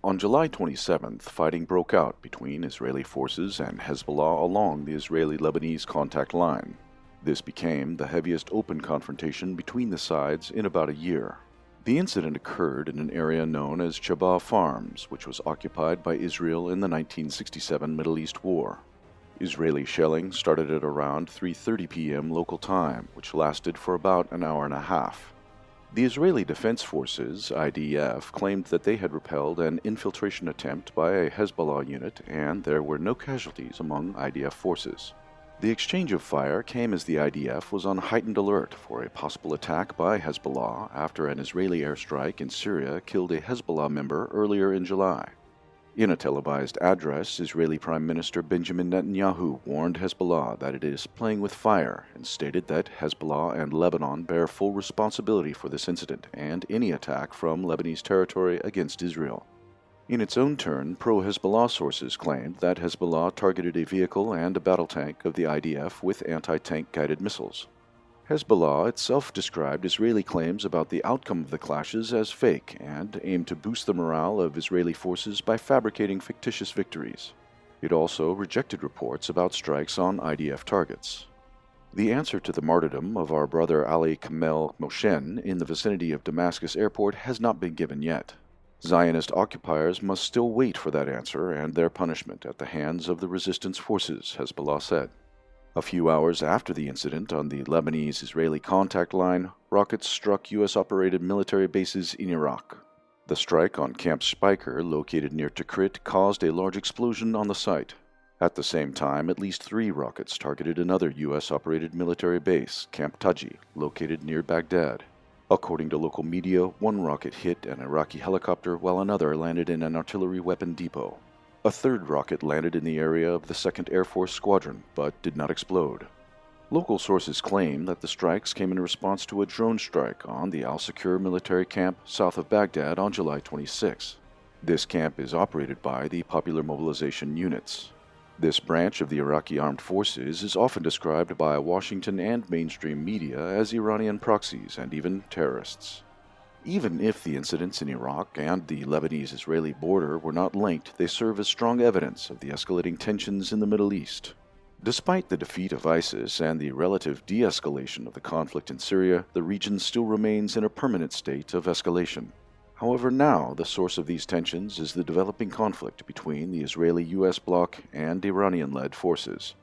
On July 27th, fighting broke out between Israeli forces and Hezbollah along the Israeli-Lebanese contact line. This became the heaviest open confrontation between the sides in about a year. The incident occurred in an area known as Chabah Farms, which was occupied by Israel in the 1967 Middle East War. Israeli shelling started at around 3:30 p.m. local time, which lasted for about an hour and a half. The Israeli Defense Forces, IDF, claimed that they had repelled an infiltration attempt by a Hezbollah unit and there were no casualties among IDF forces. The exchange of fire came as the IDF was on heightened alert for a possible attack by Hezbollah after an Israeli airstrike in Syria killed a Hezbollah member earlier in July. In a televised address, Israeli Prime Minister Benjamin Netanyahu warned Hezbollah that it is playing with fire and stated that Hezbollah and Lebanon bear full responsibility for this incident and any attack from Lebanese territory against Israel. In its own turn, pro-Hezbollah sources claimed that Hezbollah targeted a vehicle and a battle tank of the IDF with anti-tank guided missiles. Hezbollah itself described Israeli claims about the outcome of the clashes as fake and aimed to boost the morale of Israeli forces by fabricating fictitious victories. It also rejected reports about strikes on IDF targets. The answer to the martyrdom of our brother Ali Kamel Moshen in the vicinity of Damascus airport has not been given yet. Zionist occupiers must still wait for that answer and their punishment at the hands of the resistance forces, Hezbollah said. A few hours after the incident on the Lebanese-Israeli contact line, rockets struck U.S.-operated military bases in Iraq. The strike on Camp Speicher, located near Tikrit, caused a large explosion on the site. At the same time, at least 3 rockets targeted another U.S.-operated military base, Camp Taji, located near Baghdad. According to local media, 1 rocket hit an Iraqi helicopter while another landed in an artillery weapon depot. A 3rd rocket landed in the area of the 2nd Air Force Squadron, but did not explode. Local sources claim that the strikes came in response to a drone strike on the Al-Secur military camp south of Baghdad on July 26. This camp is operated by the Popular Mobilization Units. This branch of the Iraqi armed forces is often described by Washington and mainstream media as Iranian proxies and even terrorists. Even if the incidents in Iraq and the Lebanese-Israeli border were not linked, they serve as strong evidence of the escalating tensions in the Middle East. Despite the defeat of ISIS and the relative de-escalation of the conflict in Syria, the region still remains in a permanent state of escalation. However, now the source of these tensions is the developing conflict between the Israeli-US bloc and Iranian-led forces.